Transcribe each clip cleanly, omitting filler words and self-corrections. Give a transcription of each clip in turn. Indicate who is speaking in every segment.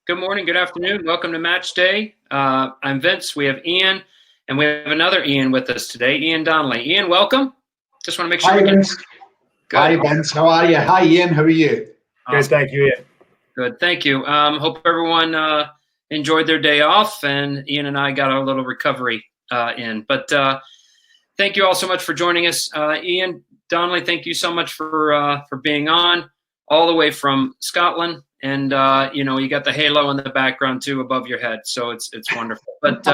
Speaker 1: Good morning, good afternoon. Welcome to Match Day. I'm Vince. We have Ian, and we have another Ian with us today, Ian Donnelly. Ian, welcome. Just want to make sure
Speaker 2: Hi, Vince.
Speaker 1: Good.
Speaker 2: Hi, Vince. How are you? Hi, Ian. How are you?
Speaker 3: Good, thank you, Ian.
Speaker 1: Good, thank you. Hope everyone enjoyed their day off, and Ian and I got our little recovery in. But thank you all so much for joining us. Ian Donnelly, thank you so much for being on, all the way from Scotland. And you got the halo in the background too above your head, so it's wonderful. But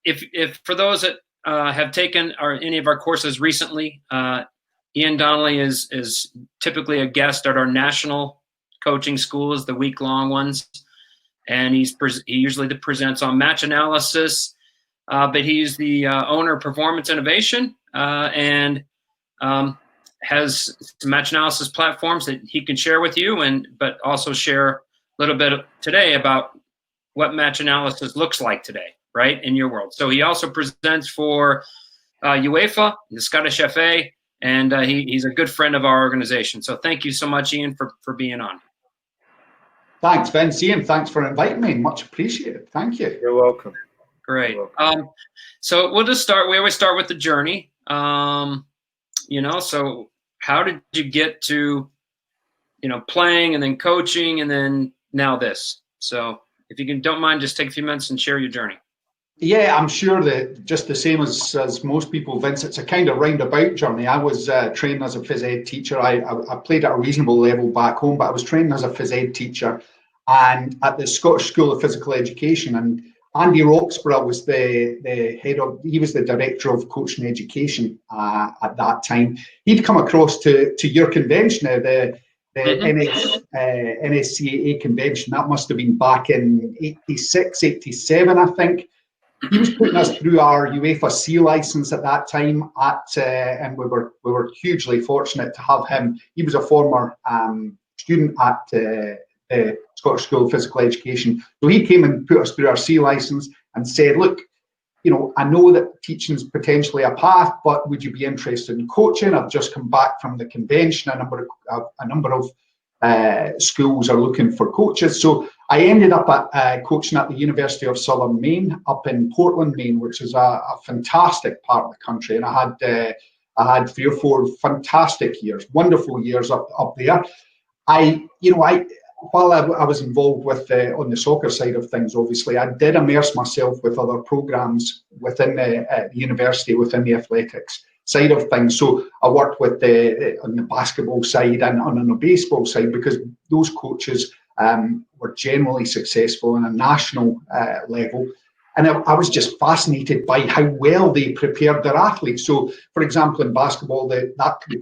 Speaker 1: if for those that have taken any of our courses recently, Ian Donnelly is typically a guest at our national coaching schools, the week-long ones, and he usually presents on match analysis. But he's the owner of Performance Innovation and has some match analysis platforms that he can share with you, but also share a little bit today about what match analysis looks like today, right, in your world. So he also presents for UEFA, the Scottish FA, and he's a good friend of our organization. So thank you so much, Ian, for being on.
Speaker 2: Thanks, Vince. Ian, thanks for inviting me. Much appreciated. Thank you.
Speaker 3: You're welcome.
Speaker 1: Great.
Speaker 3: You're welcome.
Speaker 1: So we'll just start. We always start with the journey. So how did you get to, playing and then coaching and then now this? So if you don't mind, just take a few minutes and share your journey.
Speaker 2: Yeah, I'm sure that just the same as most people, Vince, it's a kind of roundabout journey. I was trained as a phys ed teacher. I played at a reasonable level back home, but I was trained as a phys ed teacher and at the Scottish School of Physical Education. And Andy Roxburgh was he was the director of coaching education at that time. He'd come across to your convention, the NSCAA convention. That must have been back in 86, 87, I think. He was putting us through our UEFA C license at that time, and we were hugely fortunate to have him. He was a former student at the Scottish School of Physical Education. So he came and put us through our C license and said, look, I know that teaching is potentially a path, but would you be interested in coaching? I've just come back from the convention. A number of schools are looking for coaches. So I ended up coaching at the University of Southern Maine up in Portland, Maine, which is a fantastic part of the country. And I had 3 or 4 fantastic years, wonderful years up there. While I was involved with on the soccer side of things, obviously, I did immerse myself with other programs within the university, within the athletics side of things. So I worked with on the basketball side and on the baseball side, because those coaches were generally successful on a national level. And I was just fascinated by how well they prepared their athletes. So, for example, in basketball, the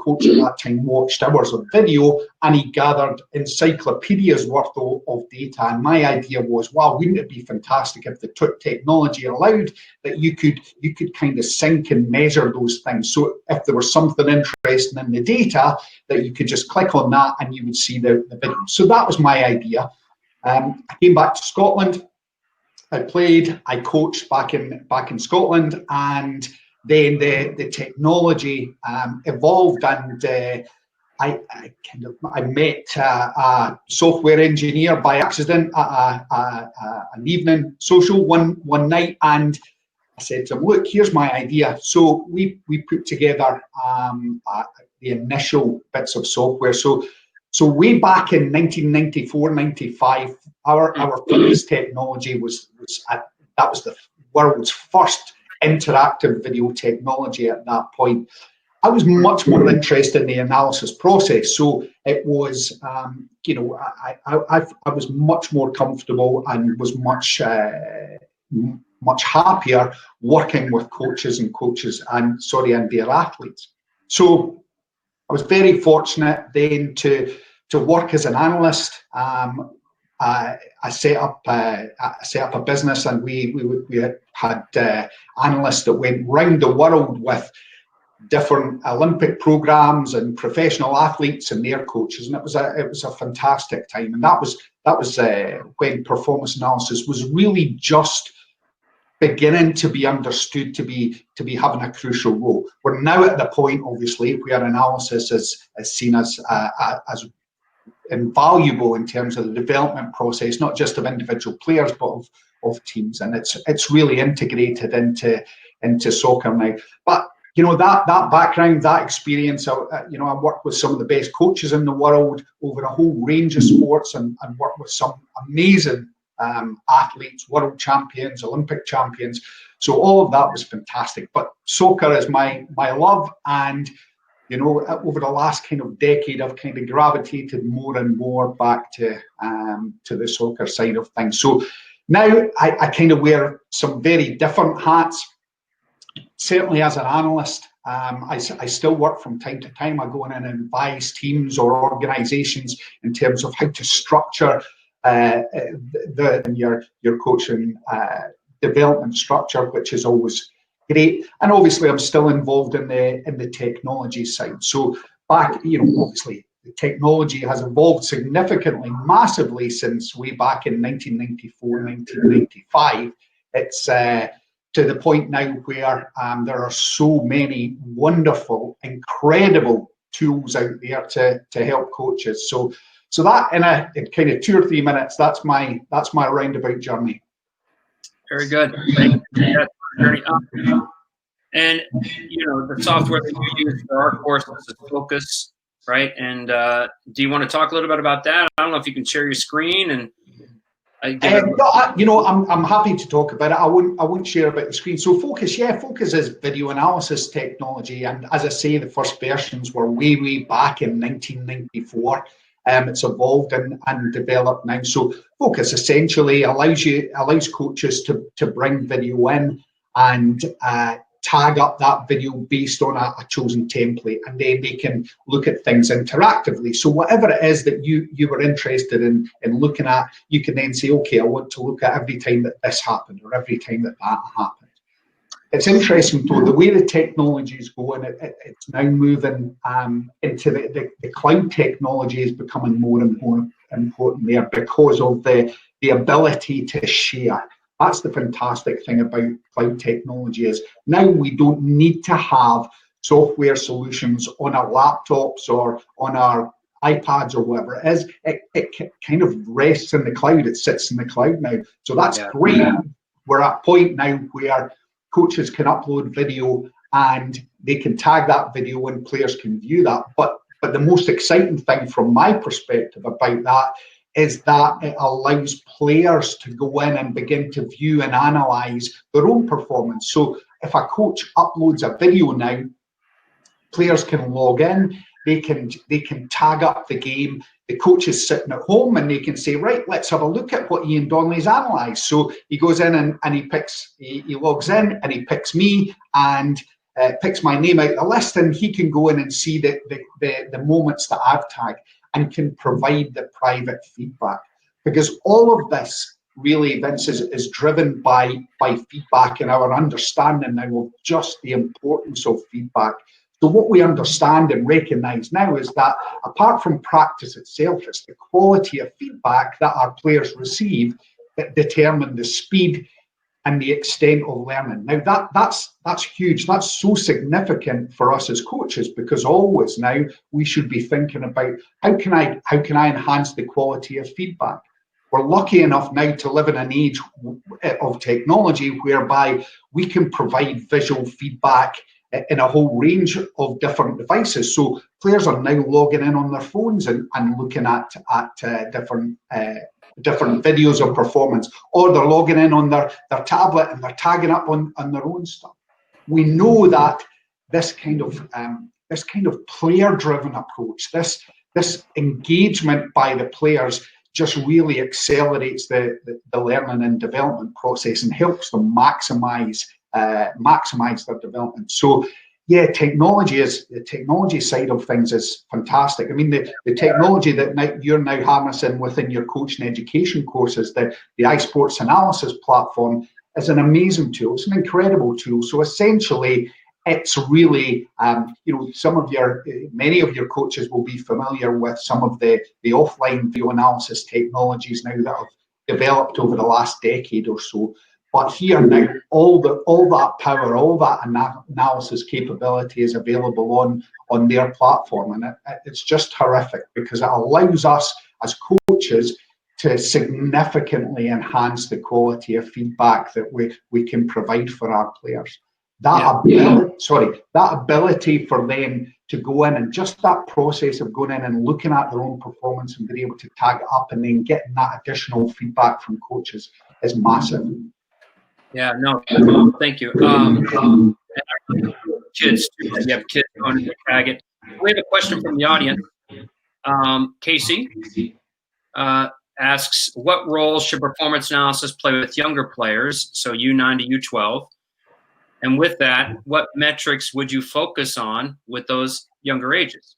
Speaker 2: coach at that time watched hours of video and he gathered encyclopedias worth of data. And my idea was, wow, wouldn't it be fantastic if the technology allowed that you could kind of sync and measure those things. So if there was something interesting in the data, that you could just click on that and you would see the video. So that was my idea. I came back to Scotland. I coached back in Scotland, and then the technology evolved, and I met a software engineer by accident at an evening social one night, and I said to him, look, here's my idea. So we put together the initial bits of software. So way back in 1994, 95, our first technology was the world's first interactive video technology at that point. I was much more interested in the analysis process. So it was, I was much more comfortable and was much happier working with coaches and their athletes. So I was very fortunate then to work as an analyst. I set up a business, and we had analysts that went round the world with different Olympic programs and professional athletes and their coaches, and it was a fantastic time. And that was when performance analysis was really just beginning to be understood to be having a crucial role. We're now at the point, obviously, where analysis is seen as invaluable in terms of the development process, not just of individual players, but of teams. And it's really integrated into soccer now. But that background, that experience, I worked with some of the best coaches in the world over a whole range of sports, and worked with some amazing athletes, world champions, Olympic champions. So all of that was fantastic. But soccer is my love, and over the last kind of decade, I've kind of gravitated more and more back to the soccer side of things. So now I kind of wear some very different hats. Certainly as an analyst, I still work from time to time. I go in and advise teams or organisations in terms of how to structure your coaching development structure, which is always great. And obviously, I'm still involved in the technology side. So back, obviously, the technology has evolved significantly, massively since way back in 1994, 1995. It's to the point now where there are so many wonderful, incredible tools out there to help coaches. So that in kind of 2 or 3 minutes, that's my roundabout journey.
Speaker 1: Very good. Thank you. And the software that you use for our courses is Focus, right? And do you want to talk a little bit about that? I don't know if you can share your screen and.
Speaker 2: I'm happy to talk about it. I won't share about the screen. So Focus is video analysis technology, and as I say, the first versions were way back in 1994. It's evolved and developed now. So Focus essentially allows coaches to bring video in and tag up that video based on a chosen template, and then they can look at things interactively. So whatever it is that you were interested in looking at, you can then say, okay, I want to look at every time that this happened or every time that happened. It's interesting though, the way the technology is going, it's now moving into the cloud technology is becoming more and more important there because of the ability to share. That's the fantastic thing about cloud technology is now we don't need to have software solutions on our laptops or on our iPads or whatever it is. It kind of rests in the cloud. It sits in the cloud now. So that's great. We're at a point now where coaches can upload video and they can tag that video and players can view that. But the most exciting thing from my perspective about that is that it allows players to go in and begin to view and analyse their own performance. So if a coach uploads a video now, players can log in, they can tag up the game. The coach is sitting at home and they can say, right, let's have a look at what Ian Donnelly's analysed. So he goes in and he logs in and he picks me and picks my name out of the list, and he can go in and see the moments that I've tagged and can provide the private feedback. Because all of this really, Vince, is driven by feedback and our understanding now of just the importance of feedback. So what we understand and recognise now is that apart from practice itself, it's the quality of feedback that our players receive that determine the speed and the extent of learning. Now that's huge. That's so significant for us as coaches, because always now we should be thinking about how can I enhance the quality of feedback. We're lucky enough now to live in an age of technology whereby we can provide visual feedback in a whole range of different devices. So players are now logging in on their phones and looking at different videos of performance, or they're logging in on their tablet and they're tagging up on their own stuff. We know that this kind of player-driven approach, this engagement by the players, just really accelerates the learning and development process and helps them maximize their development. So yeah, the technology side of things is fantastic. I mean, the technology that you're now harnessing within your coaching education courses, the iSports analysis platform, is an amazing tool. It's an incredible tool. So essentially, it's really, many of your coaches will be familiar with some of the offline video analysis technologies now that have developed over the last decade or so. But here now, all that power, all that analysis capability is available on their platform, and it's just horrific because it allows us as coaches to significantly enhance the quality of feedback that we can provide for our players. That ability for them to go in, and just that process of going in and looking at their own performance and being able to tag it up and then getting that additional feedback from coaches is massive.
Speaker 1: Yeah, no, thank you. Kids, you have kids going to tag it. We have a question from the audience. Casey asks, what role should performance analysis play with younger players, so U9 to U12? And with that, what metrics would you focus on with those younger ages?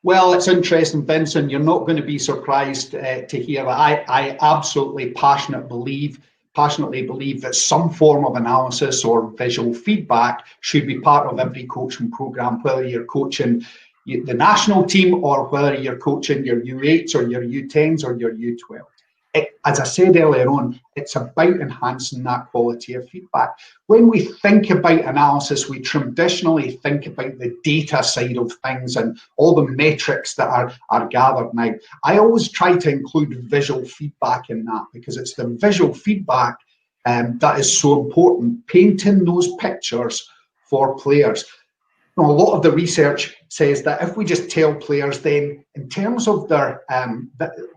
Speaker 2: Well, it's interesting, Vincent. You're not going to be surprised to hear that I absolutely passionately believe that some form of analysis or visual feedback should be part of every coaching program, whether you're coaching the national team or whether you're coaching your U8s or your U10s or your U12s. As I said earlier on, it's about enhancing that quality of feedback. When we think about analysis, we traditionally think about the data side of things and all the metrics that are gathered now. I always try to include visual feedback in that because it's the visual feedback that is so important, painting those pictures for players. A lot of the research says that if we just tell players, then in terms of their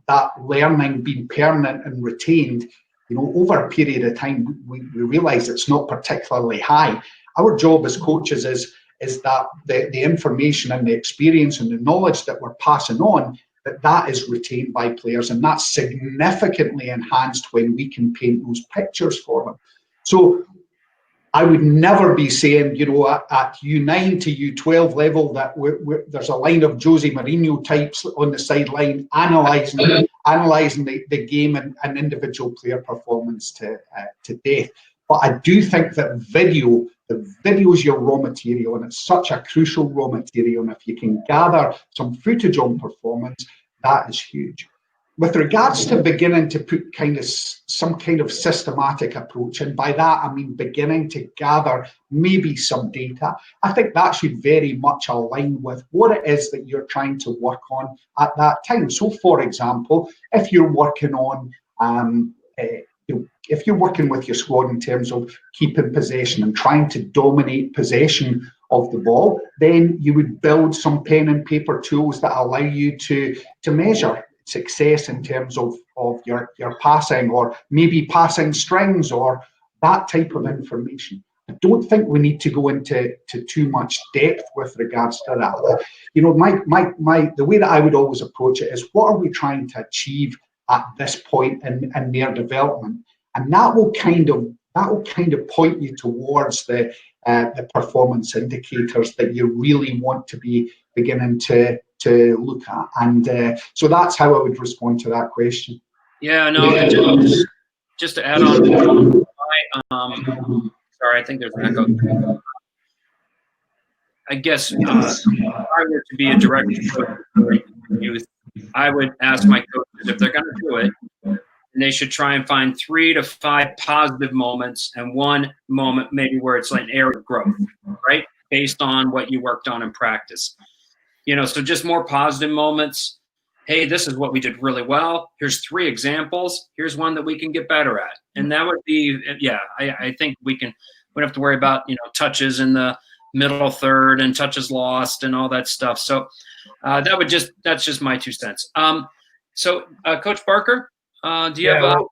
Speaker 2: that learning being permanent and retained, over a period of time, we realise it's not particularly high. Our job as coaches is that the information and the experience and the knowledge that we're passing on, that is retained by players, and that's significantly enhanced when we can paint those pictures for them. So I would never be saying, at U9 to U12 level that there's a line of Jose Mourinho types on the sideline analysing the game and individual player performance to death. But I do think that the video is your raw material, and it's such a crucial raw material. And if you can gather some footage on performance, that is huge. With regards to beginning to put some kind of systematic approach, and by that I mean beginning to gather maybe some data, I think that should very much align with what it is that you're trying to work on at that time. So, for example, if you're working on, if you're working with your squad in terms of keeping possession and trying to dominate possession of the ball, then you would build some pen and paper tools that allow you to measure success in terms of your passing, or maybe passing strings, or that type of information. I don't think we need to go into too much depth with regards to that. The way that I would always approach it is, what are we trying to achieve at this point in their development, and that will kind of point you towards the performance indicators that you really want to be beginning to look at, and so that's how I would respond to that question.
Speaker 1: Yeah, no, just to add on, sorry, I think there's an echo. I guess if I were to be a director for youth, I would ask my coaches if they're going to do it, and they should try and find 3 to 5 positive moments and one moment maybe where it's like an area of growth, right? Based on what you worked on in practice. So just more positive moments. Hey, this is what we did really well. Here's 3 examples. Here's one that we can get better at. And that would be, I think we don't have to worry about, touches in the middle third and touches lost and all that stuff. So that's just my 2 cents. So Coach Barker, do you have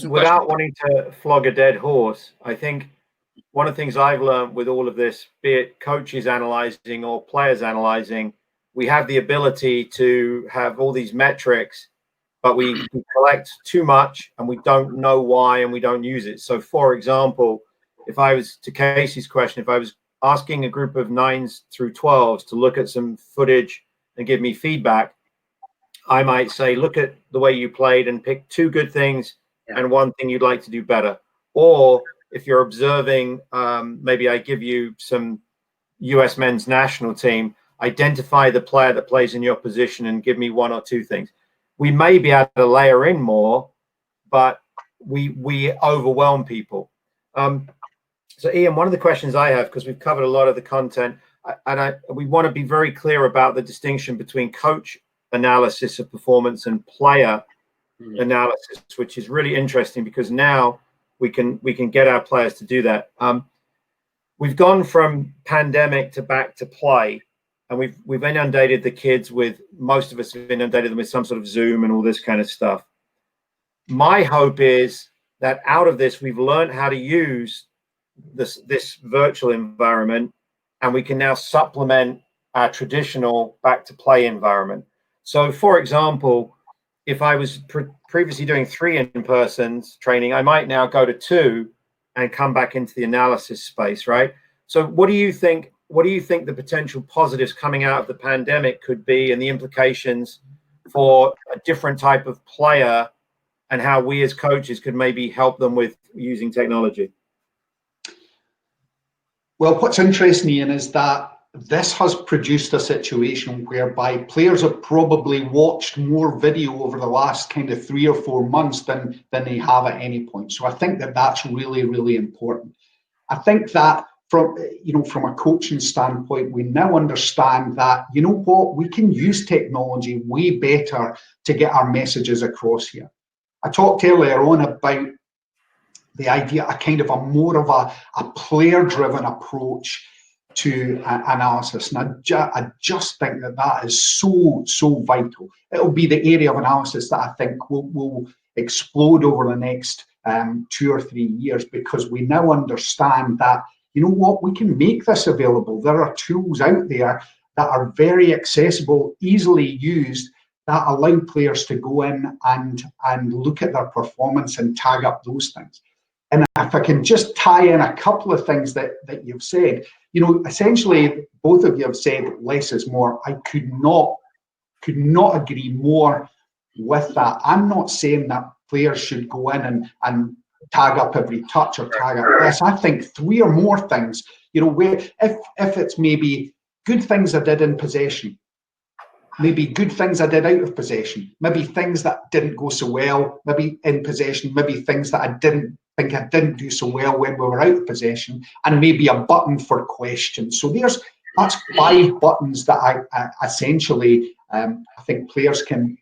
Speaker 3: without wanting to flog a dead horse, I think one of the things I've learned with all of this, be it coaches analyzing or players analyzing, we have the ability to have all these metrics, but we collect too much and we don't know why and we don't use it. So, for example, if I was, to Casey's question, if I was asking a group of 9s through 12s to look at some footage and give me feedback, I might say, look at the way you played and pick 2 good things and 1 thing you'd like to do better. Or if you're observing, maybe I give you some US men's national team, identify the player that plays in your position and give me 1 or 2 things. We may be able to layer in more, but we overwhelm people. So Ian, one of the questions I have, because we've covered a lot of the content, we want to be very clear about the distinction between coach analysis of performance and player analysis, which is really interesting because now we can get our players to do that. We've gone from pandemic to back to play, and we've inundated the kids with, most of us have inundated them with some sort of Zoom and all this kind of stuff. My hope is that out of this, we've learned how to use this virtual environment, and we can now supplement our traditional back to play environment. So for example, if I was previously doing 3 in-person training, I might now go to 2 and come back into the analysis space, right? So what do you think the potential positives coming out of the pandemic could be, and the implications for a different type of player, and how we as coaches could maybe help them with using technology?
Speaker 2: Well, what's interesting, Ian, is that this has produced a situation whereby players have probably watched more video over the last kind of 3 or 4 months than they have at any point. So I think that that's really, really important. I think that from a coaching standpoint, we now understand that, you know what, we can use technology way better to get our messages across here. I talked earlier on about the idea, a kind of a more of a player-driven approach to analysis, and I just think that is so vital. It'll be the area of analysis that I think will explode over the next 2 or 3 years, because we now understand that, you know what, we can make this available. There are tools out there that are very accessible, easily used, that allow players to go in and look at their performance and tag up those things. And if I can just tie in a couple of things that you've said, essentially both of you have said less is more. I could not agree more with that. I'm not saying that players should go in and tag up every touch or tag up this. I think 3 or more things, where if it's maybe good things I did in possession, maybe good things I did out of possession, maybe things that didn't go so well, maybe in possession, maybe things that I didn't do so well when we were out of possession, and maybe a button for questions. So that's 5 buttons that I essentially I think players can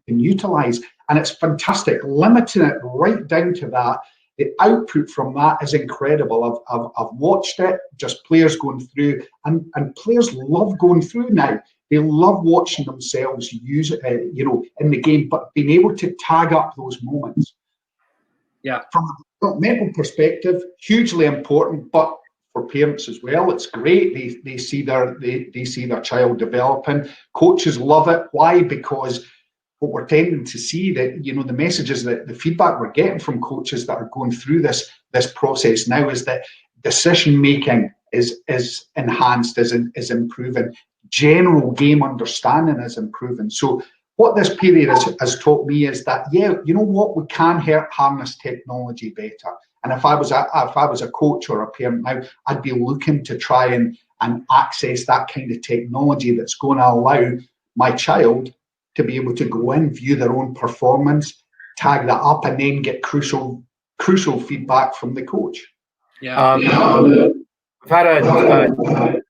Speaker 2: utilize, and it's fantastic. Limiting it right down to that, the output from that is incredible. I've watched it, just players going through, and players love going through now. They love watching themselves use it, in the game, but being able to tag up those moments.
Speaker 1: Yeah.
Speaker 2: From a mental perspective, hugely important, but for parents as well, it's great. They see their child developing. Coaches love it. Why? Because what we're tending to see, that the messages, that the feedback we're getting from coaches that are going through this process now, is that decision making is enhanced, is improving. General game understanding is improving. So what this period has taught me is that, you know what, we can harness technology better. And if I was a coach or a parent now, I'd be looking to try and access that kind of technology that's going to allow my child to be able to go in, view their own performance, tag that up, and then get crucial feedback from the coach.
Speaker 1: Yeah.
Speaker 3: I've had a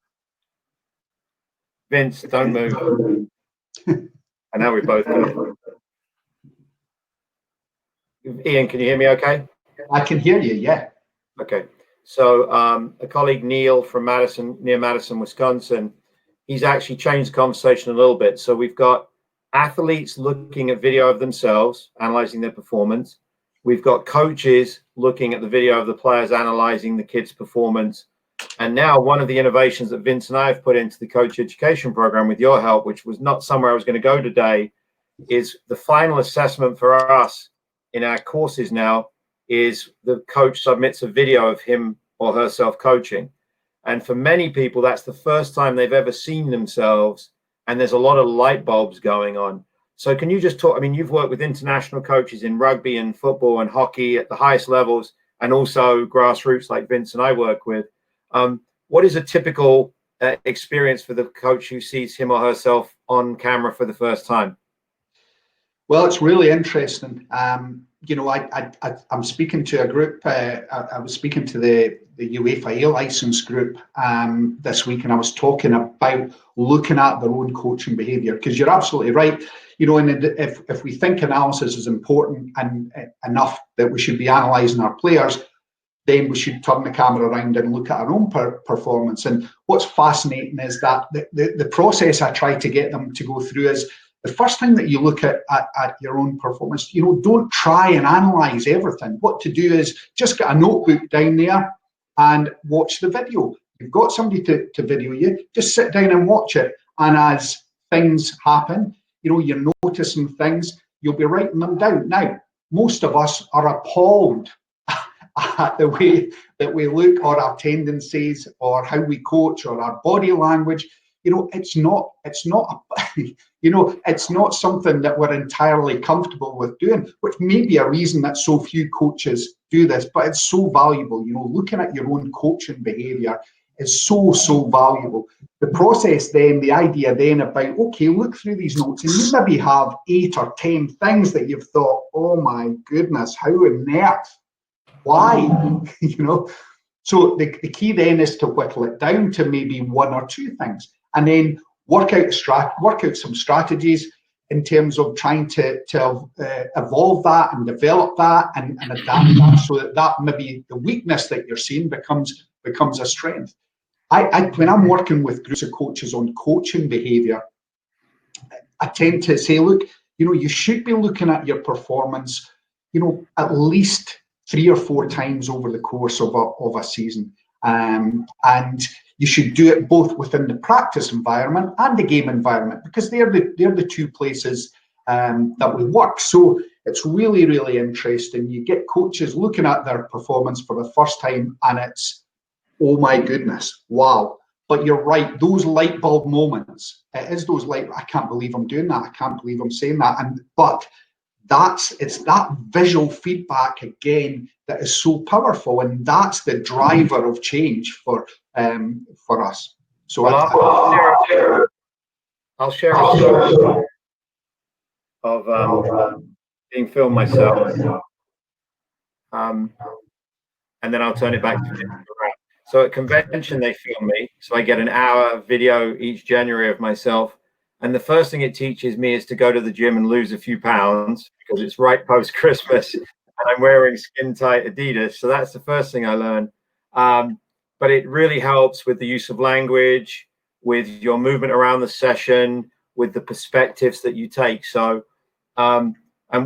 Speaker 3: Vince, don't move. I know we both got it. Ian, can you hear me okay?
Speaker 2: I can hear you, yeah.
Speaker 3: Okay. So a colleague, Neil, from near Madison, Wisconsin, he's actually changed the conversation a little bit. So we've got athletes looking at video of themselves, analyzing their performance. We've got coaches looking at the video of the players, analyzing the kids' performance. And now one of the innovations that Vince and I have put into the coach education program with your help, which was not somewhere I was going to go today, is the final assessment for us in our courses now is the coach submits a video of him or herself coaching. And for many people, that's the first time they've ever seen themselves. And there's a lot of light bulbs going on. So can you just talk, I mean, you've worked with international coaches in rugby and football and hockey at the highest levels, and also grassroots like Vince and I work with. What is a typical experience for the coach who sees him or herself on camera for the first time?
Speaker 2: Well, it's really interesting. I'm speaking to a group. I was speaking to the UEFA A license group this week, and I was talking about looking at their own coaching behaviour, because you're absolutely right. And if we think analysis is important and enough that we should be analysing our players, then we should turn the camera around and look at our own performance. And what's fascinating is that the process I try to get them to go through is the first thing that you look at your own performance. Don't try and analyse everything. What to do is just get a notebook down there and watch the video. You've got somebody to video you, just sit down and watch it. And as things happen, you're noticing things, you'll be writing them down. Now, most of us are appalled at the way that we look, or our tendencies, or how we coach, or our body language. It's not it's not something that we're entirely comfortable with doing, which may be a reason that so few coaches do this, but it's so valuable. Looking at your own coaching behavior is so valuable. The process then, the idea then about, okay, look through these notes, and you maybe have 8 or 10 things that you've thought, oh my goodness, how on earth, why? So the key then is to whittle it down to maybe 1 or 2 things, and then work out some strategies in terms of trying to evolve that and develop that and adapt that, so that maybe the weakness that you're seeing becomes a strength. When I'm working with groups of coaches on coaching behaviour, I tend to say, look, you should be looking at your performance, at least 3 or 4 times over the course of a season. And you should do it both within the practice environment and the game environment, because they're the 2 places that we work. So it's really, really interesting. You get coaches looking at their performance for the first time, and it's, oh my goodness, wow. But you're right, those light bulb moments, it is those I can't believe I'm doing that, I can't believe I'm saying that. But it's that visual feedback again that is so powerful, and that's the driver of change for us. So
Speaker 3: I'll share a story of being filmed myself, and then I'll turn it back to you. So at convention they film me, so I get an hour video each January of myself. And the first thing it teaches me is to go to the gym and lose a few pounds, because it's right post Christmas and I'm wearing skin tight Adidas. So that's the first thing I learned. But it really helps with the use of language, with your movement around the session, with the perspectives that you take. So I'm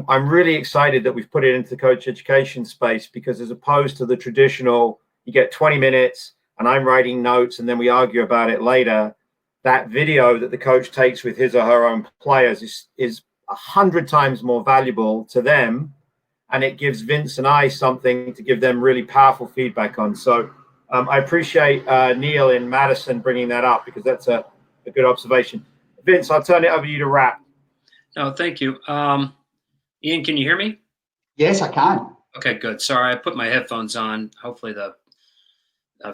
Speaker 3: really excited that we've put it into the coach education space, because as opposed to the traditional, you get 20 minutes and I'm writing notes and then we argue about it later, that video that the coach takes with his or her own players is 100 times more valuable to them, and it gives Vince and I something to give them really powerful feedback on. So I appreciate Neil in Madison bringing that up, because that's a good observation. Vince, I'll turn it over to you to wrap.
Speaker 1: No, thank you. Ian, can you hear me?
Speaker 2: Yes, I can.
Speaker 1: Okay, good. Sorry, I put my headphones on. Hopefully the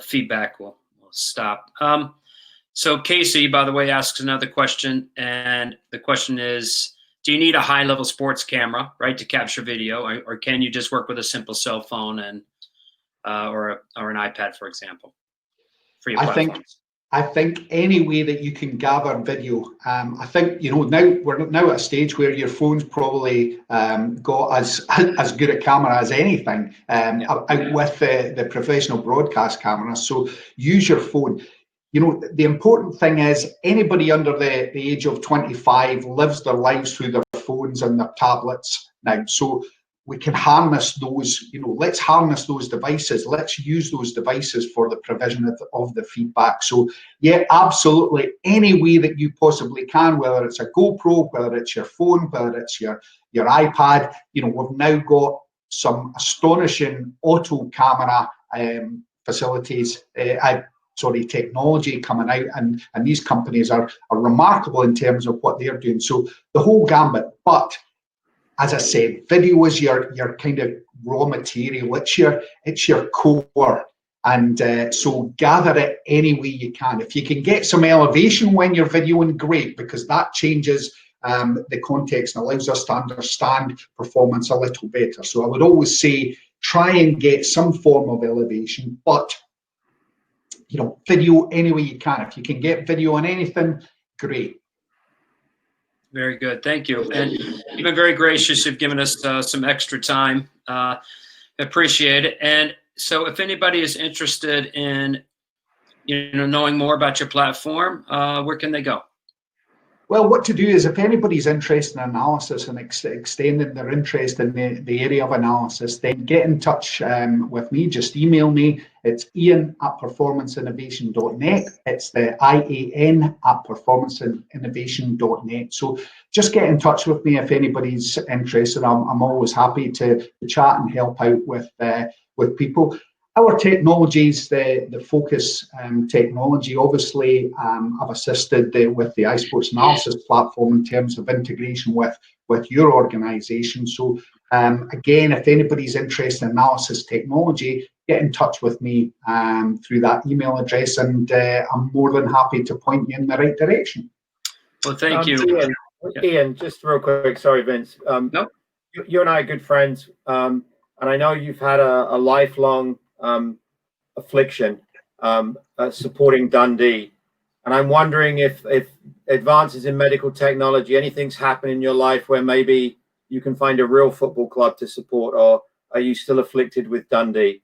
Speaker 1: feedback will stop. So Casey, by the way, asks another question, and the question is, do you need a high-level sports camera, right, to capture video, or can you just work with a simple cell phone and or an iPad, for example, for your platforms?
Speaker 2: I think any way that you can gather video. I think now we're now at a stage where your phone's probably got as good a camera as anything out with the professional broadcast cameras. So use your phone. The important thing is anybody under the age of 25 lives their lives through their phones and their tablets now. So we can harness those, let's harness those devices. Let's use those devices for the provision of the feedback. So yeah, absolutely, any way that you possibly can, whether it's a GoPro, whether it's your phone, whether it's your iPad. We've now got some astonishing auto camera facilities, technology coming out, and these companies are remarkable in terms of what they're doing. So the whole gambit. But as I said, video is your kind of raw material. It's your core, and so gather it any way you can. If you can get some elevation when you're videoing, great, because that changes the context and allows us to understand performance a little better. So I would always say try and get some form of elevation, but video any way you can. If you can get video on anything, great.
Speaker 1: Very good. Thank you. And you've been very gracious. You've given us some extra time. Appreciate it. And so if anybody is interested in knowing more about your platform, where can they go?
Speaker 2: Well, what to do is if anybody's interested in analysis and extending their interest in the area of analysis, then get in touch with me. Just email me. It's ian@performanceinnovation.net. It's the IAN@performanceinnovation.net. So just get in touch with me if anybody's interested. I'm always happy to chat and help out with people. Our technologies, the focus technology, obviously, I've assisted with the iSports analysis platform in terms of integration with your organisation. So again, if anybody's interested in analysis technology, get in touch with me through that email address, and I'm more than happy to point you in the right direction.
Speaker 1: Well, thank you.
Speaker 3: Ian, just real quick, sorry, Vince.
Speaker 1: No.
Speaker 3: You and I are good friends, and I know you've had a lifelong affliction supporting Dundee, and I'm wondering if advances in medical technology, anything's happened in your life where maybe you can find a real football club to support, or are you still afflicted with Dundee?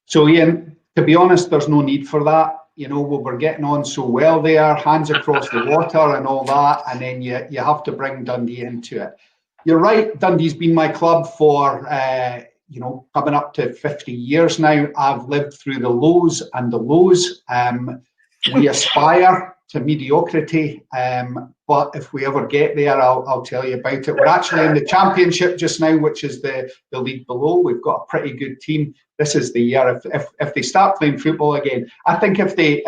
Speaker 2: So Ian, to be honest, there's no need for that. We're getting on so well there, hands across the water and all that, and then you have to bring Dundee into it. You're right, Dundee's been my club for coming up to 50 years now. I've lived through the lows and the lows. We aspire to mediocrity, but if we ever get there, I'll tell you about it. We're actually in the championship just now, which is the league below. We've got a pretty good team. This is the year. If they start playing football again, I think if they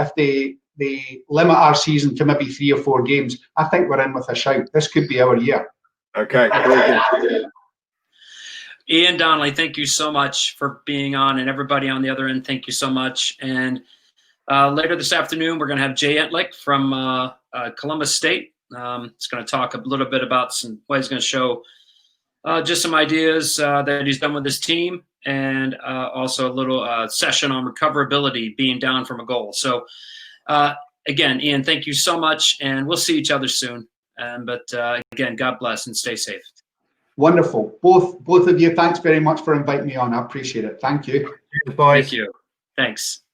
Speaker 2: limit our season to maybe 3 or 4 games, I think we're in with a shout. This could be our year.
Speaker 3: Okay.
Speaker 1: Ian Donnelly, thank you so much for being on, and everybody on the other end, thank you so much. And later this afternoon, we're going to have Jay Entlick from Columbus State. He's going to talk a little bit about he's going to show just some ideas that he's done with his team, and also a little session on recoverability, being down from a goal. So again, Ian, thank you so much, and we'll see each other soon. But again, God bless and stay safe.
Speaker 2: Wonderful. Both of you, thanks very much for inviting me on. I appreciate it. Thank you.
Speaker 1: Thank you. Thanks.